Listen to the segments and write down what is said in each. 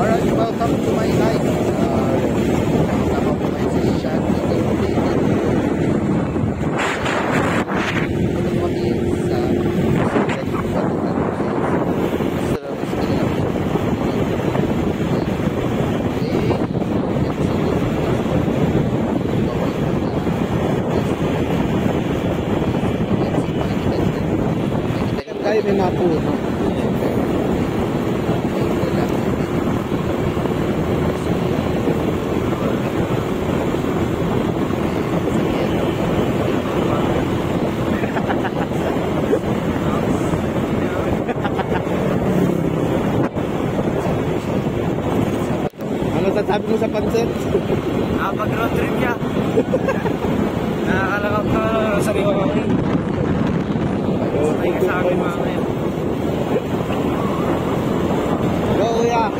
Alright, welcome to my life. Tama po kayo sa Sean. Ito kami sa kayo may mapuno. Sabi mo sa pansit? Pag road trip niya. Nakakalakap ka sa riwa ko. Ay ka sa akin mga ngayon. Go kuya!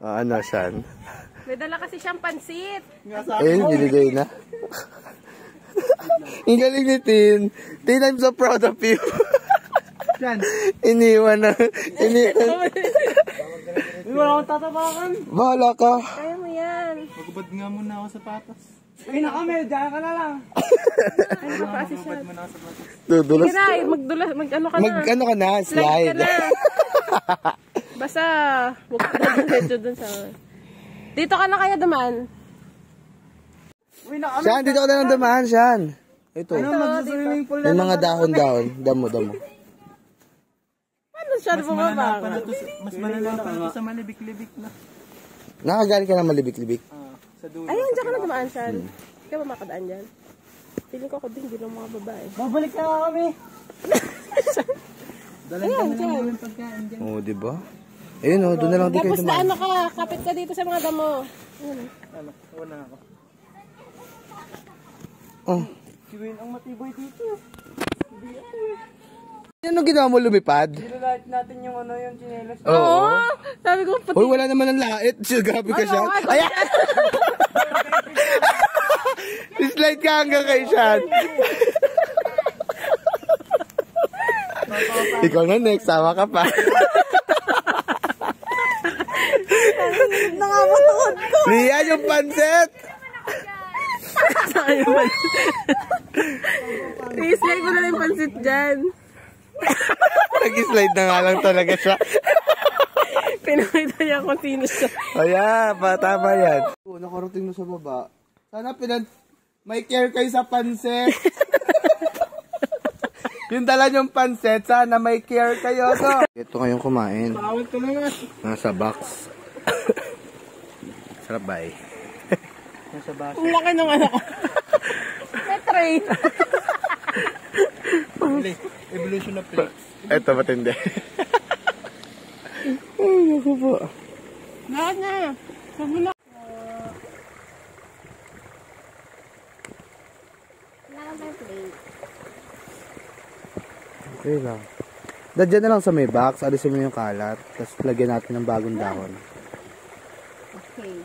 Ano siyan? May dala kasi siyang pansit. Ayun, binigay na. Ang galing ni Tin. Tin, I'm so proud of you. Iniwan na. Iniwan. Wala akong tatapakan. Bahala ka. Kaya mo yan. Magubad nga muna ako sa patas. Ay na kami, dyan ka na lang. Ano pa kasi siya? Dudulas. Sige na, mag-ano ka na. Mag-ano ka na, Slide slide. ka na. Basta, huwag ka na medyo dun sa... Dito ka na kaya duman? Siyan, dito ka na lang dumaan, Siyan. Ito. Ano, mag-swimming pool na May mga dahon-dahon. Damo. Ano siya bumaba? Mas malala pa na sa malibik-libik na. Nakagaling ka na malibik-libik. Sa dulo. Ayun, dyan ka na dumaan, Siyan. Kaya ba makadaan dyan? Piling ko ako din, hindi lang mga babae. Babalik na kami. Ayan, dyan. Oo, diba? Ayun o, doon na lang di kayo Tapos na dumaan. ano ka, kapit ka dito sa mga damo. Ano, wala ako. Oh. Si Wayne ang matibay dito. Ano ginawa mo, lumipad? Nilalait natin yung ano, yung chinelas. Oo. Sabi ko, pati. Uy, wala naman ang lait. Grabe ka siya. Ayan! Slide ka hanggang kay Siyan. Ikaw na next, sama ka pa. Nakamatukod ko. Riyan yung pansit! I-slide mo na yung pansit dyan. Nag-slide na nga lang talaga siya. Pinakita niya kung sino siya. Ayan, tama yan. Nakarating na sa baba. Sana may care kayo sa pansit. Yung dala niyong pansit, sana may care kayo. No? Ito ngayong kumain. Bawal ko naman. Nasa box. Sarap ba eh? Nasa basa. Ang laki ng ano ko. May tray. Evolution of plates. Ito matindi. Ay, naku po. Lahat na. Sabi na. Okay lang. Dadyan na lang sa may box, alisin mo yung kalat, tapos lagyan natin ng bagong dahon. Okay.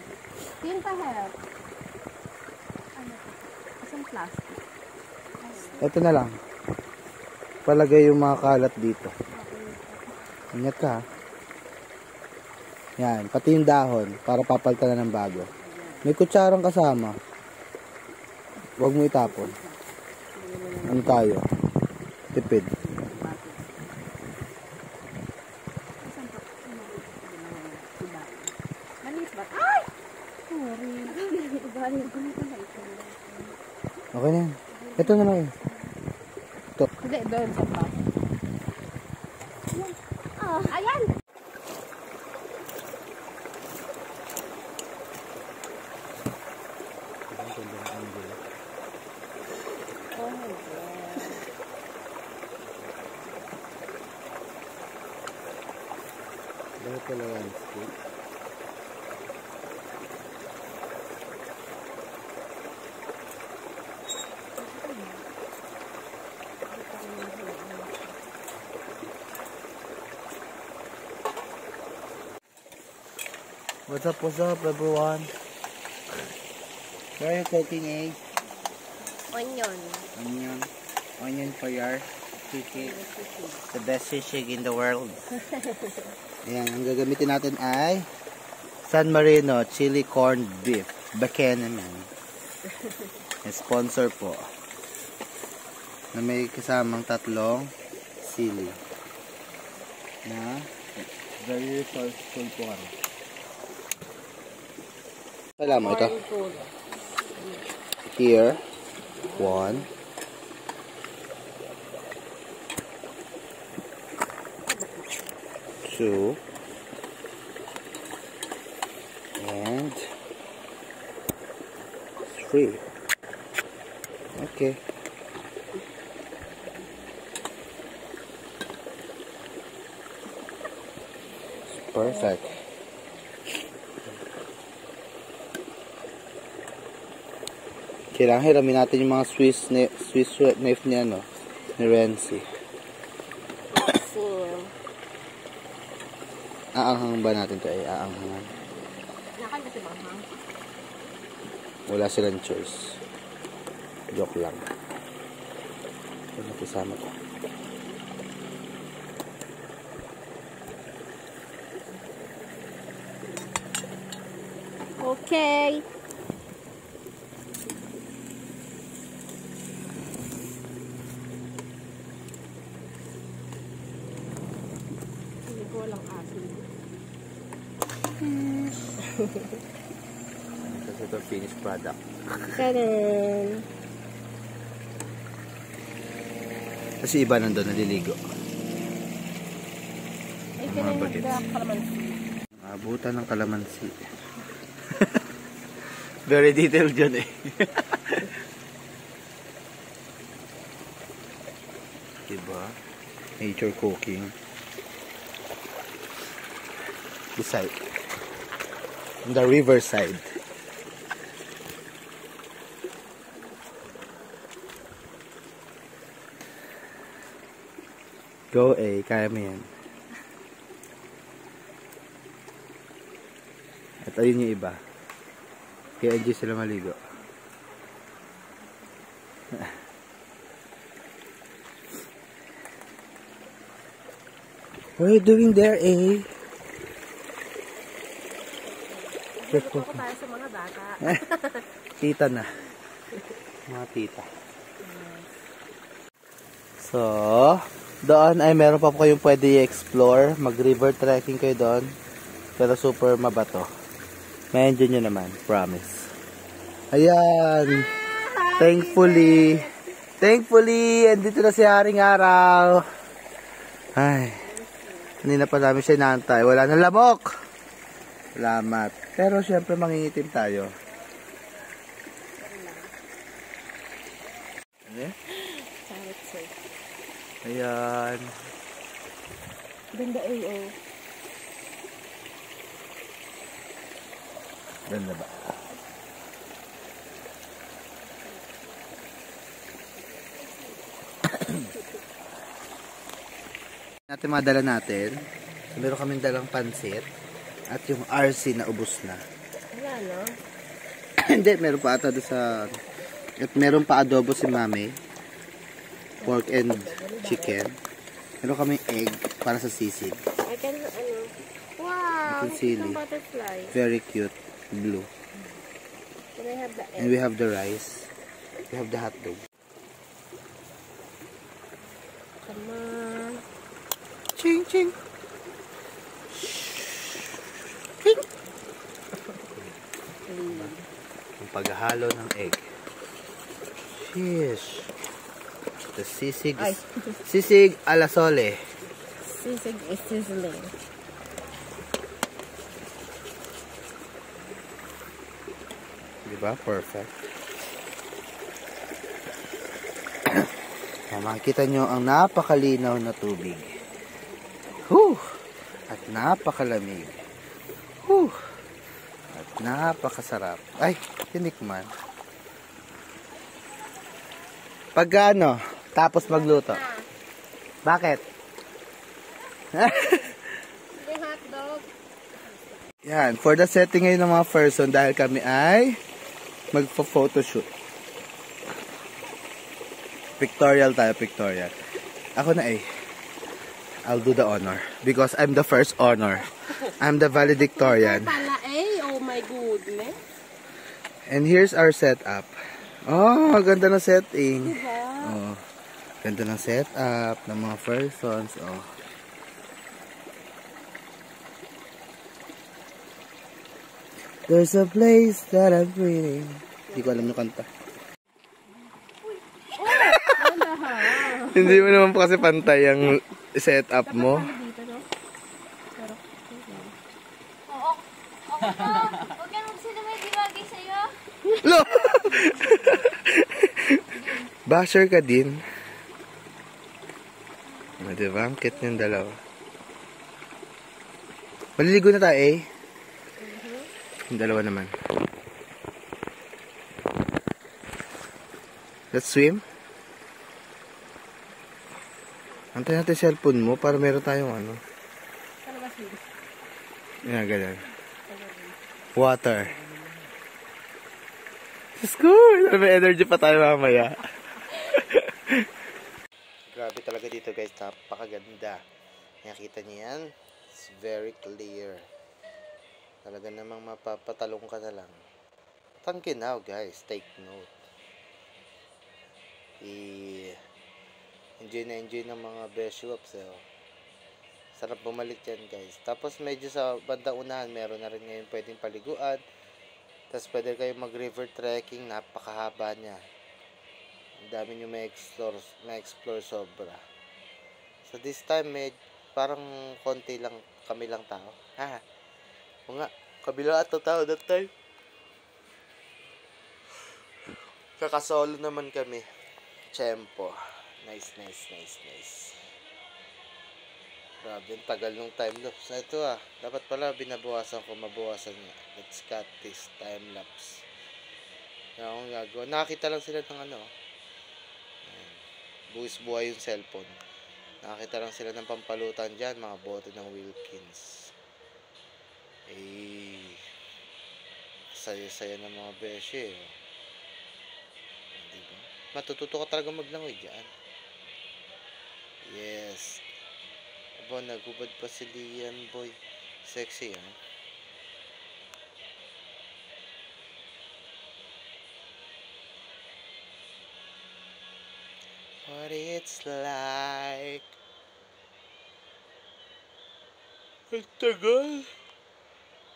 Yun pa help. Ano? Isang plastic. Ito na lang. Palagay yung mga kalat dito. Ingat ka ha. Yan, pati yung dahon para papalitan na ng bago. May kutsarang kasama. Huwag mo itapon. Ano tayo? Tipid. Ay! Okay na yan. Ito na lang yun. Ito. Hindi, doon sa pa. Ayan! Kalawansky. What's up, everyone? Where are you cooking egg? Onion. Onion for your sisig. The best sisig in the world. Ayan, ang gagamitin natin ay San Marino chili corned beef. Bacon naman. Sponsor po. Na may kasamang tatlong sili. Na very resourceful po kami. Alam mo ito? Here. 1. 2. And 3. Okay. Perfect. Kailangan hiramin natin yung mga Swiss knife niya, no? Ni Renzi. Aanghang ba natin ito? Aanghangan. Nakal kasi bang hang? Wala silang choice. Joke lang. Ito nakisama ko. Okay. Hindi ko walang asin. Kasi ito finished product. Ganun. Kasi iba nandun naliligo. Ay, kinahingda kalamansi. Abutan ng kalamansi. Very detailed dyan eh. Diba? Nature cooking. Beside. On the riverside. Go kaya mo yan. At ayun yung iba. Kaya enjoy sila maligo. What are you doing there, Gusto ko tayo sa mga bata. Tita na. Mga tita. So, doon ay meron pa po kayong pwede i-explore. Mag-river trekking kayo doon. Pero super mabato. May enjoy nyo naman. Promise. Ayan. Thankfully, andito na si Haring Araw. Ay. Kanina pa namin siya inaantay. Wala na lamok. Salamat. Pero syempre mangingitim tayo. Ano? Ayan. Ganda AO. Ganda ba? natin madala natin. So, meron kaming dalang pansit. At yung RC na ubos na. Wala, no? Hindi, meron pa ata doon sa... At meron pa adobo si Mami. Pork and chicken. Meron kaming egg para sa sisig. I can, wow! Little silly. Butterfly. Very cute. Blue. Can I have the egg? And we have the rice. We have the hot dog. Come on. Ching, ching. Ching. Ang paghahalo ng egg. Sheesh. The sisig. Sisig a la sole. Sisig is sizzling. Diba? Perfect. Makikita nyo ang napakalinaw na tubig. Whew! At napakalamig. Whew. At napakasarap. Ay, tinikman. Pagkano? Tapos magluto. Bakit? Yung hotdog. Yan, for the setting ngayon ng mga person dahil kami ay magpo-photoshoot. Pictorial tayo, pictorial. Ako na eh. I'll do the honor because I'm the first honor. I'm the valedictorian. Pala eh, oh my goodness. And here's our setup. Oh, ganda ng setting. Diba? Oh, ganda ng setup ng mga persons. Oh. There's a place that I'm breathing. Hindi ko alam yung kanta. Hindi mo naman po kasi pantay ang setup mo. Huwag ka sila may diwagay sa'yo. Lo! Basher ka din. Diba? Ang cute niyong dalawa. Maliligo na tayo eh. Yung dalawa naman. Let's swim. Antay natin cellphone mo para meron tayong ano. Ano ba swim? Yan, ganyan. Water. Score! May energy pa tayo mamaya. Grabe talaga dito guys. Napakaganda. Nakita niyo yan? It's very clear. Talaga namang mapapatalong ka na lang. Tangkinaw guys. Take note. Enjoy na enjoy ng mga beshops. Sarap bumalik yan guys. Tapos medyo sa bandang unahan meron na rin ngayon pwedeng paliguan. Tapos pwede kayo mag river trekking. Napakahaba niya. Ang dami nyo ma-explore sobra. So this time parang konti lang kami lang tao. Ha? O nga, kabila at tao that time. Kakasolo naman kami. Tiyempo. Nice. Grabe, ang tagal nung time lapse na ito Dapat pala binabawasan ko, mabawasan niya. Let's cut this time lapse. Yan akong gagawa. Nakakita lang sila ng ano. Buwis buhay yung cellphone. Nakakita lang sila ng pampalutan dyan, mga bote ng Wilkins. Saya-saya ng mga beshi diba? Matututo ka talaga maglangoy dyan. Yes. Aba, nagubad pa si Lian boy. Sexy What it's like. Ang tagal.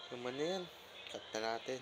Naman na yan. Cut na natin.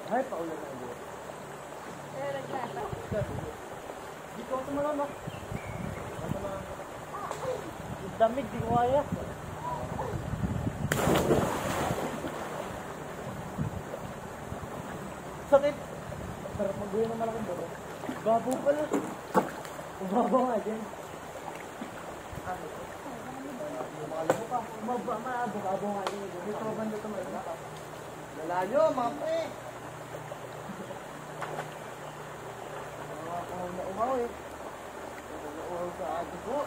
Ay, paulan na yun. Dito ako tumalama. Damit, di ko kaya. Sakit. Sarap mag-uwi ng malaking baro. Babo pala. Babo nga dyan. Babo nga dyan. Dito ka banda tumalama ka. Lalayo, mga pre. Umaw eh. Umaw sa atin po.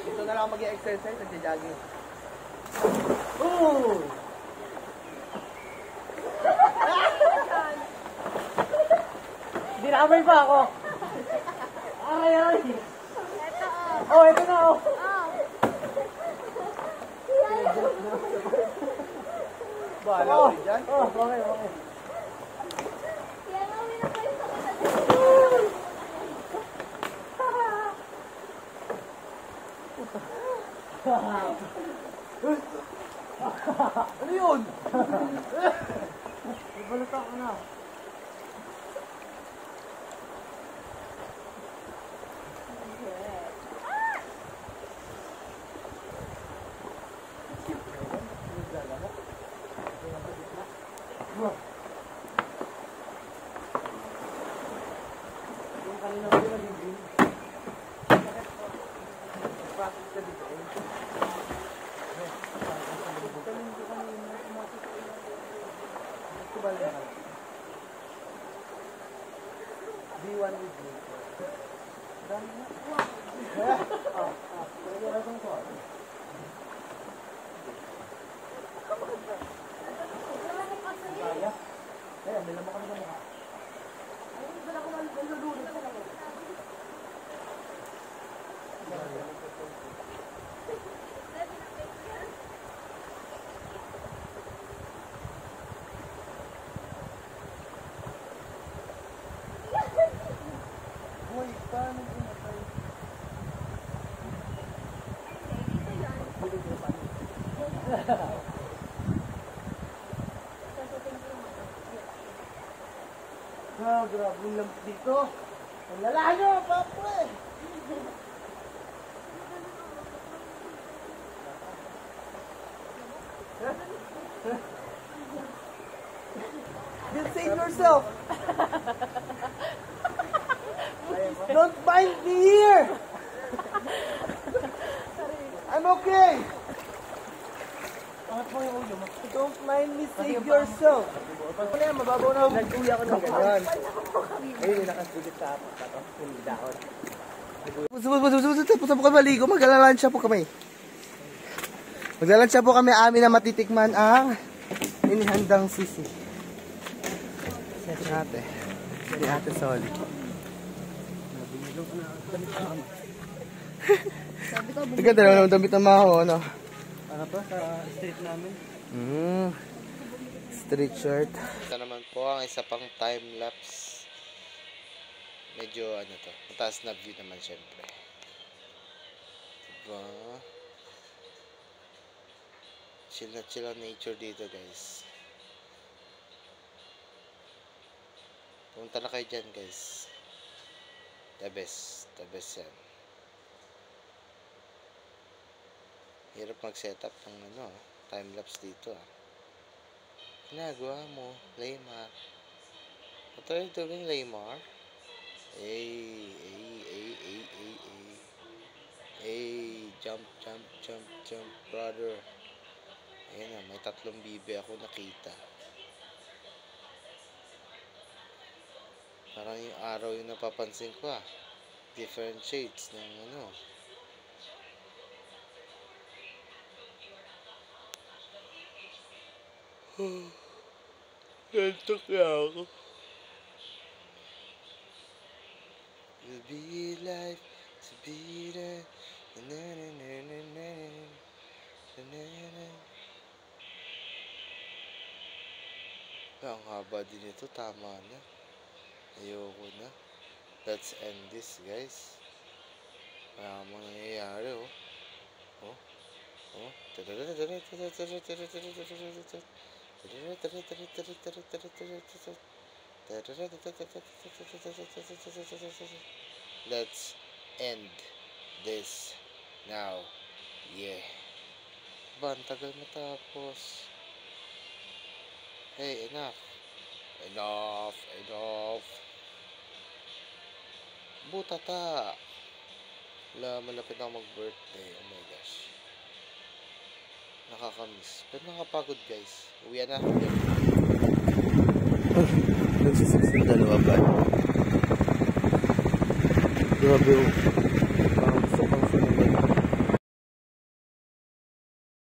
Dito na lang mag-i-exercise, nagja-jogging. Oh! Dinamay pa ako. Ay. Oh, ito na oh. Bahala ko dyan? Oh, okay. Ano yun? Ibalata ko na. B1 with me. Dami na. May lamang kami sa mukha. Uy, paano pinatay? Grabe yung lamp dito. Ang lala nyo, papo eh. Just save yourself. Don't bind me here. I'm okay. Don't mind me, save yourself. Ano yan, mababaw na. Nag-uwi ako ng gano'n. Ayun, nakasigit sa apat. Tapos, hindi dahon. Tapos po kami maligo, maglalansya po kami. Maglalansya po kami amin na matitikman ang inihandang sisi. Sa ate. Si Ate Sol. Ang ganda naman ang damit ng maho, ano? Ano to sa street namin? Street shirt. Ito naman po ang isa pang time-lapse. Medyo ano to, mataas na view naman syempre. Diba? Chill na chill ang nature dito guys. Punta na kayo dyan guys. The best yan. Hirap mag-setup ng ano, time-lapse dito ah. Ginagawa mo, Laymar. What are you doing, Laymar? Hey, jump, brother. Ayan na, may 3 bibe ako nakita. Parang yung araw yung napapansin ko ah. Different shades ng ano. Ganto kaya ako. It'll be life to be there. Ang haba din ito, tama na. Ayoko na. Let's end this guys. Wala mo nangyayari oh. Let's end this now. Yeah. Ba, ang tagal matapos. Hey, enough. Butata. Wala, malapit na mag-birthday. Oh my gosh. Nakakamiss. Pero nakapagod guys. Uwi na. Nagsisix yung dalawa ba? Grabe oh.